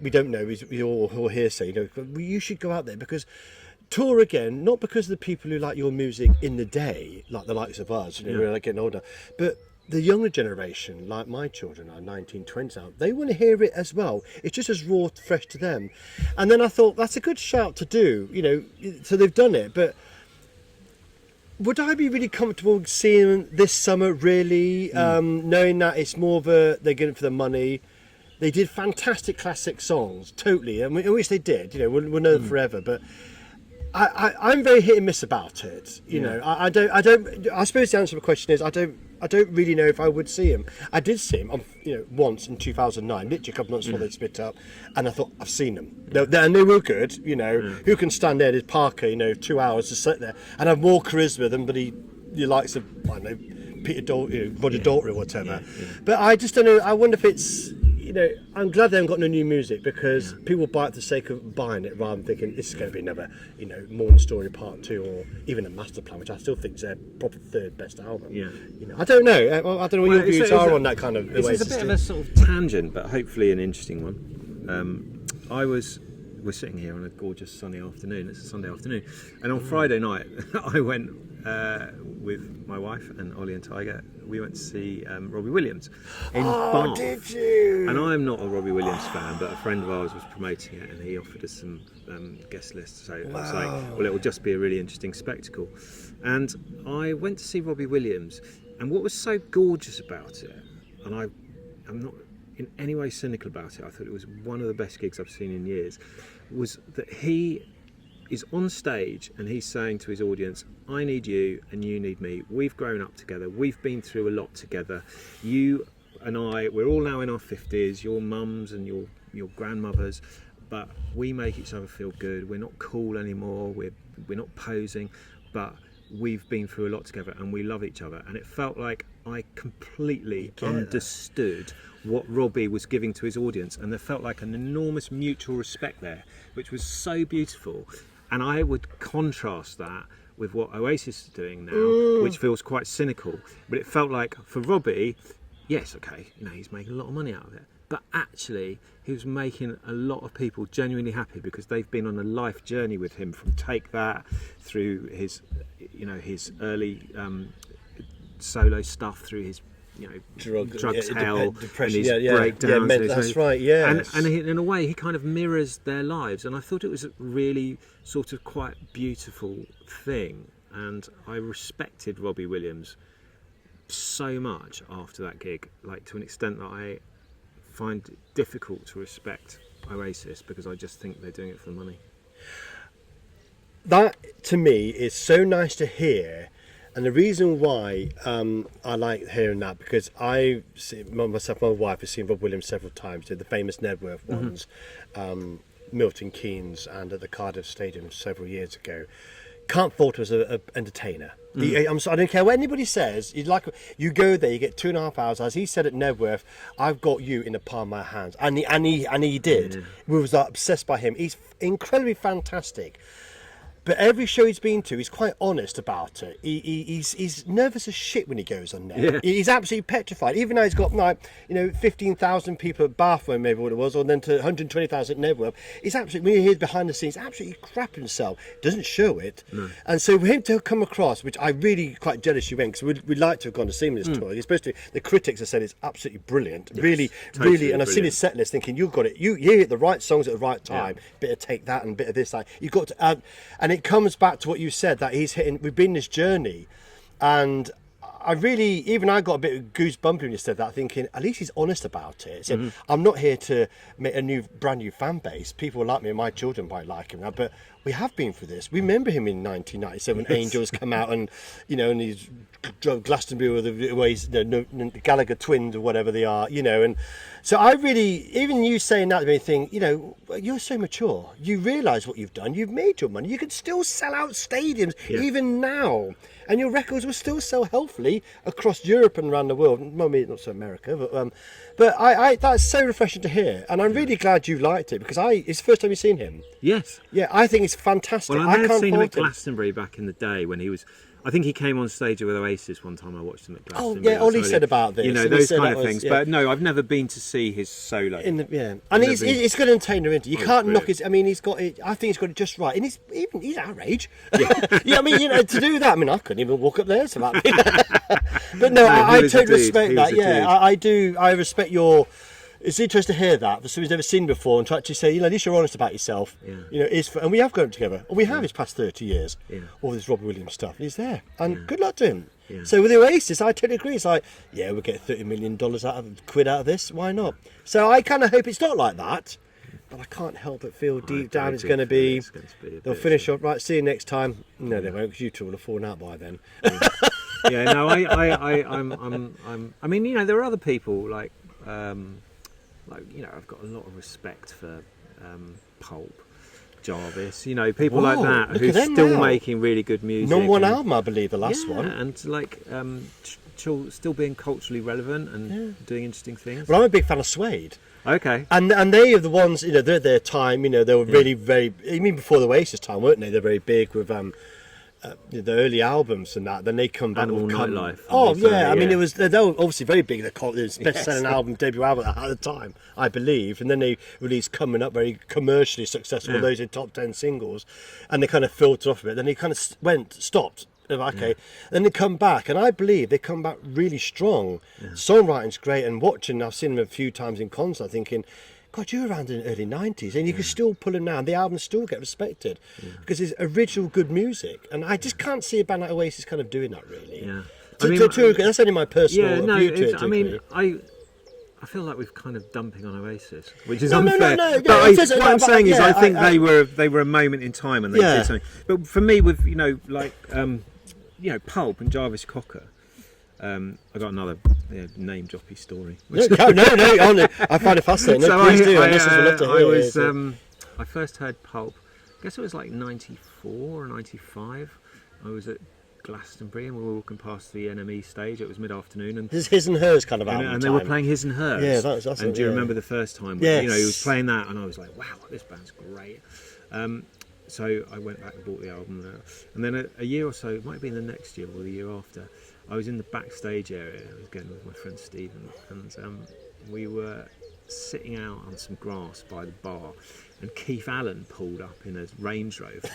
we don't know. We all hearsay. You know, you should go out there, because tour again, not because of the people who like your music in the day, like the likes of us, you know, we're like getting older, but the younger generation, like my children are 19, 20 now, they want to hear it as well. It's just as raw, fresh to them. And then I thought, that's a good shout to do, you know, so they've done it. But would I be really comfortable seeing them this summer, really, knowing that it's more of a, they're getting it for the money? They did fantastic classic songs, totally, and which they did, you know, we'll know them forever, but I'm very hit and miss about it. You know, I suppose the answer to the question is I don't really know if I would see him. I did see him, you know, once in 2009, literally a couple months before they split up, and I thought, I've seen them. And they were good. You know, who can stand there? There's Parker, you know, 2 hours to sit there and have more charisma than the likes of, I don't know, Peter Daltrey, you know, Roger Daltrey or whatever. But I just don't know. I wonder if it's, you know, I'm glad they haven't got no new music, because people buy it for the sake of buying it rather than thinking this is going to be another, you know, Morning Story Part 2 or even a Master Plan, which I still think is their probably third best album. Yeah. You know, I don't know. I don't know what your views are on that kind of Oasis. It's a bit of a sort of tangent, but hopefully an interesting one. We're sitting here on a gorgeous sunny afternoon. It's a Sunday afternoon, and on Friday night, I went with my wife and Ollie and Tiger. We went to see Robbie Williams in Bath. Did you? And I'm not a Robbie Williams fan, but a friend of ours was promoting it, and he offered us some guest lists. So I was like, well, it will just be a really interesting spectacle. And I went to see Robbie Williams, and what was so gorgeous about it, and I'm not in any way cynical about it, I thought it was one of the best gigs I've seen in years, was that he is on stage and he's saying to his audience, I need you and you need me. We've grown up together. We've been through a lot together. You and I, we're all now in our 50s, your mums and your grandmothers, but we make each other feel good. We're not cool anymore. We're not posing, but we've been through a lot together and we love each other. And it felt like I completely understood what Robbie was giving to his audience, and there felt like an enormous mutual respect there, which was so beautiful. And I would contrast that with what Oasis is doing now, which feels quite cynical. But it felt like for Robbie, yes, okay, you know, he's making a lot of money out of it, but actually he was making a lot of people genuinely happy because they've been on a life journey with him, from Take That through his, you know, his early solo stuff, through his, you know, drugs, hell, depression, and his breakdowns. That's right, yeah. And in a way, he kind of mirrors their lives, and I thought it was a really sort of quite beautiful thing. And I respected Robbie Williams so much after that gig, like to an extent that I find it difficult to respect Oasis, because I just think they're doing it for the money. That to me is so nice to hear. And the reason why I like hearing that, because myself and my wife have seen Rob Williams several times, did the famous Nedworth ones, Milton Keynes, and at the Cardiff Stadium several years ago. Can't fault him as an entertainer. I don't care what anybody says. You go there, you get 2.5 hours. As he said at Nedworth, I've got you in the palm of my hands, and he did. Yeah. We was obsessed by him. He's incredibly fantastic. But every show he's been to, he's quite honest about it. He's nervous as shit when he goes on there. Yeah. He's absolutely petrified. Even though he's got 15,000 people at Bath, maybe what it was, or then to 120,000 at Nedworth. He's absolutely, when he hears behind the scenes, absolutely crap himself. Doesn't show it. No. And so for him to come across, which I really quite jealous you went, because we'd like to have gone to see him in this tour. Especially the critics have said it's absolutely brilliant. Yes, really. And I've seen his set list, thinking you've got it. You hit the right songs at the right time. Yeah. Bit of take that and bit of this. You've got to add, and it comes back to what you said, that we've been this journey, and I got a bit of goosebump when you said that, thinking at least he's honest about it. So I'm not here to make a brand new fan base. People like me, and my children might like him now, but we have been through this. We remember him in 1997 when Angels come out, and and he's drove Glastonbury with the Oasis, the Gallagher twins or whatever they are, and so I really, even you saying that to me, think, you're so mature. You realise what you've done. You've made your money. You can still sell out stadiums even now, and your records will still sell healthily across Europe and around the world. Well, maybe not so America, but I that's so refreshing to hear, and I'm really glad you liked it, because it's the first time you've seen him. Yes. Yeah, I think it's fantastic. Well, I may have seen him at Glastonbury back in the day when he was. I think he came on stage with Oasis one time. I watched him at Glastonbury. Oh yeah, Ollie said about this. Those kind of things. Yeah. But no, I've never been to see his solo. And he's got an entertainer, isn't he? You can't knock his. I mean, he's got it. I think he's got it just right. And he's our age. Yeah. To do that. I mean, I couldn't even walk up there. So that. But no, I totally respect that. Yeah, I do. I respect your. It's interesting to hear that for someone who's never seen before, and to actually say, at least you're honest about yourself. Yeah. And we have grown up together. We have his past 30 years. Yeah. All this Robert Williams stuff. And he's there. And good luck to him. Yeah. So with the Oasis, I totally agree. It's like, we'll get $30 million quid out of this. Why not? So I kind of hope it's not like that. But I can't help but feel deep down it's going to be. They'll finish up right. See you next time. No, they won't, because you two will have fallen out by then. I mean, there are other people like. I've got a lot of respect for Pulp, Jarvis, people like that who's still making really good music. #1 album, I believe, the last one. And still being culturally relevant and doing interesting things. Well, I'm a big fan of Suede. Okay. And they are the ones, they're at their time, they were really very, even before the Oasis time, weren't they? They're very big with the early albums and that. Then they come back with Nightlife. Oh yeah, I mean, they were obviously very big. Their best-selling album, debut album at the time, I believe. And then they released Coming Up, very commercially successful. Those in top 10 singles, and they kind of filtered off a bit. Then they kind of stopped. Okay, then they come back, and I believe they come back really strong. Songwriting's great, and I've seen them a few times in concert, thinking, God, you were around in the early 90s, and you can still pull them now, and the albums still get respected because it's original good music. And I just can't see a band like Oasis kind of doing that, really. Yeah. That's only my personal view to it. I mean, I feel like we've kind of dumping on Oasis, which is unfair. No, but what I'm saying is, I think they were a moment in time, and they did something. But for me, with Pulp and Jarvis Cocker. I got another name droppy story. No, I find it fascinating. So please do. Listeners would love to hear I first heard Pulp. I guess it was like 94 or 95. I was at Glastonbury and we were walking past the NME stage. It was mid-afternoon, and His and Hers kind of album. And they were playing His and Hers. Yeah, that's awesome. And do you remember the first time? Yes. He was playing that, and I was like, wow, this band's great. So I went back and bought the album, and then a year or so, it might have been the next year or the year after, I was in the backstage area. I was going with my friend Stephen, and we were sitting out on some grass by the bar, and Keith Allen pulled up in a Range Rover,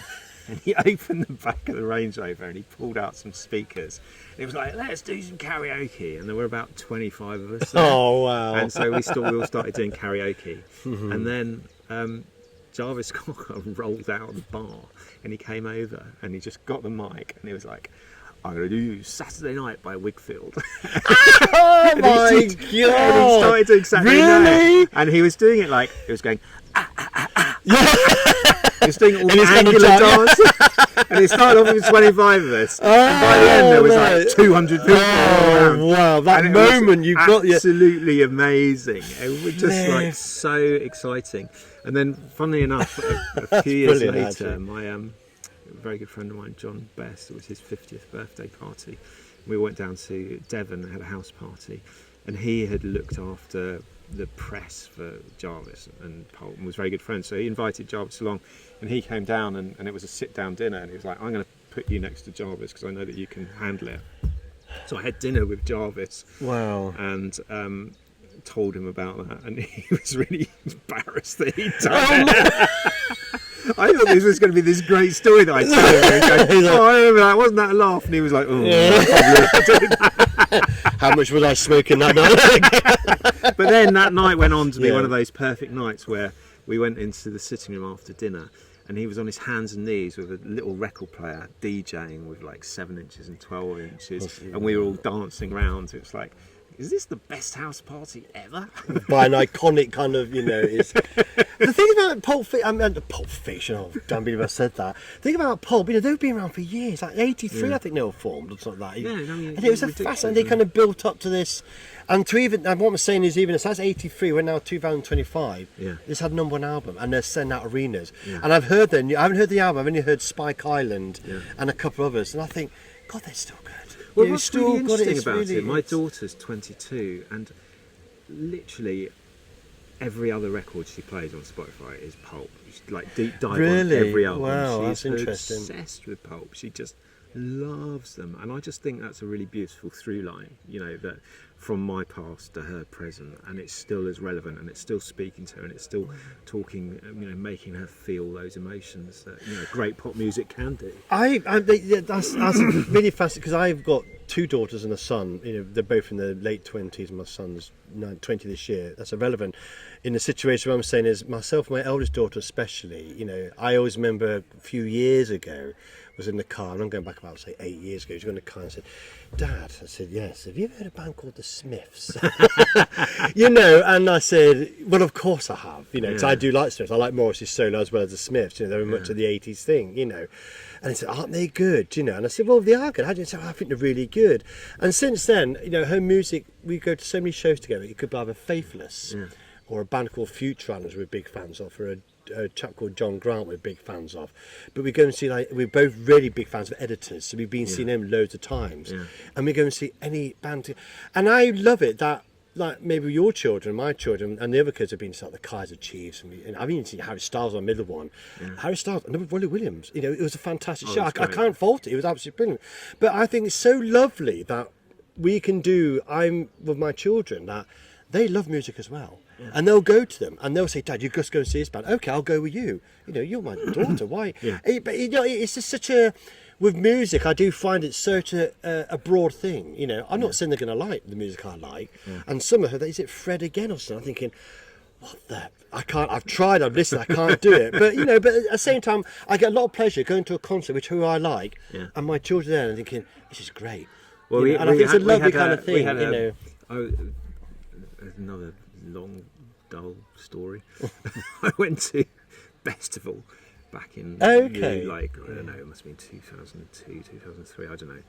and he opened the back of the Range Rover and he pulled out some speakers. And it was like, let's do some karaoke, and there were about 25 of us there. Oh wow! And so we all started doing karaoke, and then Jarvis Cocker rolled out of the bar, and he came over and he just got the mic and he was like, I'm going to do Saturday Night by Whigfield. Oh my God! And he started doing Saturday Night. And he was doing it like, he was going, He was doing all the he's gonna angular dance. dance. And it started off with 25 of us. And by the end, there was like 200 people all around. Oh, wow. That And it moment was you got your... absolutely amazing. It was just like Yes. so exciting. And then, funnily enough, a few years brilliant, later, actually. my very good friend of mine, John Best, it was his 50th birthday party. We went down to Devon and had a house party, and he had looked after the press for Jarvis and Pulp and was very good friends. So he invited Jarvis along, and he came down, and it was a sit-down dinner, and he was like, I'm going to put you next to Jarvis because I know that you can handle it. So I had dinner with Jarvis. Wow. And told him about that, and he was really embarrassed that he'd done it. I thought this was going to be this great story that I told him. Going, oh, I remember that. Wasn't that a laugh? And he was like, oh, How much was I smoking that night? But then that night went on to be one of those perfect nights where we went into the sitting room after dinner, and he was on his hands and knees with a little record player DJing with like 7 inches and 12 inches, and we were all dancing around. It was like, is this the best house party ever? By an iconic kind of, it's... The thing about Pulp Fiction, oh, damn believe I said that. The thing about Pulp, they've been around for years, like 83 I think they were formed or something like that. Yeah, I mean, and it was a fascinating, they kind of built up to this, and to even, and what I'm saying is even, so that's 83, we're now 2025, this had #1 album, and they're selling out arenas, and I've heard them, I haven't heard the album, I've only heard Spike Island, and a couple others, and I think, God, they're still good. Well, what's really interesting about it, my daughter's 22, and literally every other record she plays on Spotify is Pulp. She's like deep dive on every album. Wow, She's that's interesting. obsessed with Pulp. She just loves them, and I just think that's a really beautiful through line, that from my past to her present, and it's still as relevant, and it's still speaking to her, and it's still talking, making her feel those emotions that great pop music can do. That's really fascinating, because I've got 2 daughters and a son. They're both in their late 20s. My son's 20 this year. That's irrelevant. In the situation, what I'm saying is, myself, my eldest daughter especially. I always remember a few years ago, was in the car, and I'm going back about, say, 8 years ago. She was in the car and said, Dad, I said, yes, have you ever heard of a band called the Smiths? And I said, well, of course I have, because I do like Smiths. I like Morrissey's solo as well as the Smiths. They're very much of the 80s thing, And he said, aren't they good? And I said, well, they are good. How do you say? I think they're really good. And since then, her music, we go to so many shows together. It could be either Faithless or a band called Future Runners we're big fans of, or a chap called John Grant we're big fans of. But we go and see, we're both really big fans of Editors, so we've been seeing them loads of times. And we go and see any band. And I love it that, like, maybe your children, my children, and the other kids have been to, like, the Kaiser Chiefs, and I've even seen Harry Styles on middle one. Harry Styles, and Rolly Williams. It was a fantastic show. I can't fault it. It was absolutely brilliant. But I think it's so lovely that we can do. I'm with my children that they love music as well. And they'll go to them and they'll say, Dad, you just go and see this band. Okay, I'll go with you. You're my daughter. Why? But it's just such a, with music, I do find it such a broad thing. I'm not saying they're going to like the music I like. And some of her, is it Fred again or something? I'm thinking, what the? I can't. I've tried. I've listened. I can't do it. But but at the same time, I get a lot of pleasure going to a concert which who I like, and my children there, and thinking this is great. Well, and I think it's a lovely kind of thing. Another long, dull story. I went to festival back in I don't know, it must have been 2002, 2003, I don't know.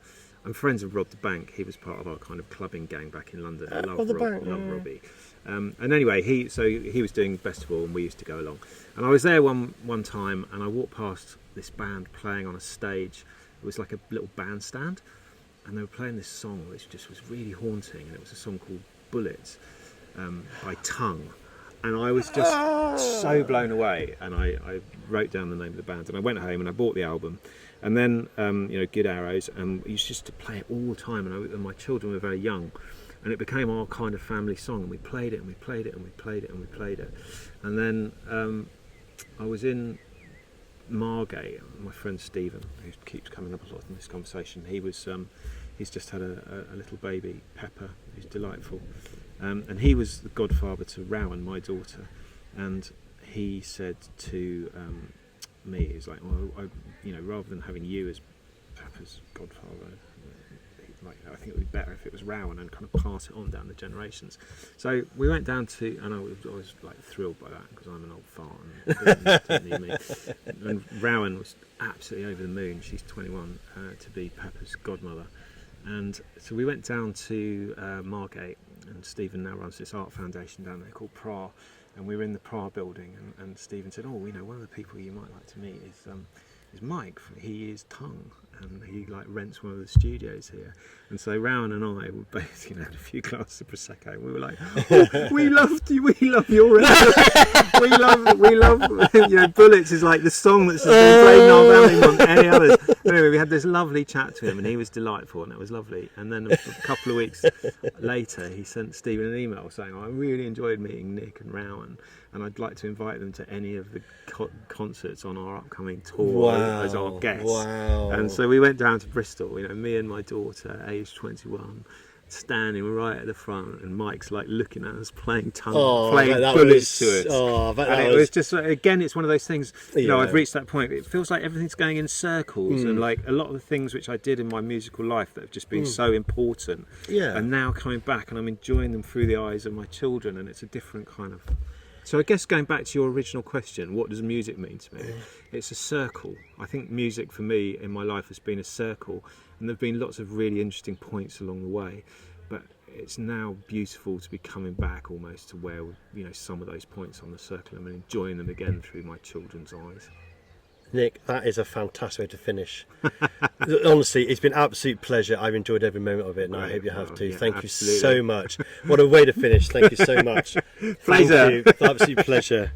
I'm friends with Rob the Bank. He was part of our kind of clubbing gang back in London. I love Robbie. And anyway, he was doing festival, and we used to go along. And I was there one time, and I walked past this band playing on a stage. It was like a little bandstand, and they were playing this song which just was really haunting, and it was a song called Bullets by Tongue. And I was just so blown away, and I wrote down the name of the band, and I went home and I bought the album, and then Good Arrows, and we used just to play it all the time, and my children were very young, and it became our kind of family song, and we played it and we played it and we played it and we played it. And then I was in Margate, my friend Stephen, who keeps coming up a lot in this conversation, he's just had a little baby, Pepper, who's delightful. And he was the godfather to Rowan, my daughter, and he said to me, he's like, well, rather than having you as Pepper's godfather, I think it would be better if it was Rowan, and kind of pass it on down the generations. So we went down to, and I was like thrilled by that because I'm an old fart and didn't need me. And Rowan was absolutely over the moon. She's 21 to be Pepper's godmother. And so we went down to Margate, and Stephen now runs this art foundation down there called PRA, and we were in the PRA building, and Stephen said, "Oh, one of the people you might like to meet is Mike. He is Tongue, and he like rents one of the studios here." And so Rowan and I were both, had a few glasses of prosecco. And we were like, "Oh, we love your we love Bullets is like the song that's been played in our family more than any others." Anyway, we had this lovely chat to him, and he was delightful, and it was lovely. And then a couple of weeks later, he sent Stephen an email saying, "I really enjoyed meeting Nick and Rowan, and I'd like to invite them to any of the concerts on our upcoming tour as our guests." Wow. And so we went down to Bristol, me and my daughter, aged 21, standing right at the front, and Mike's like looking at us playing Bullets to us. Oh, I bet and that it was just, again, it's one of those things, Yeah. I've reached that point. It feels like everything's going in circles, and like a lot of the things which I did in my musical life that have just been so important Yeah. are now coming back, and I'm enjoying them through the eyes of my children, and it's a different kind of... So I guess going back to your original question, what does music mean to me? It's a circle. I think music for me in my life has been a circle, and there have been lots of really interesting points along the way, but it's now beautiful to be coming back almost to where, some of those points on the circle, and enjoying them again through my children's eyes. Nick, that is a fantastic way to finish. Honestly, it's been an absolute pleasure. I've enjoyed every moment of it, and I hope you have too. Thank you so much. What a way to finish. Thank you so much. Pleasure. Thank you. Absolute pleasure.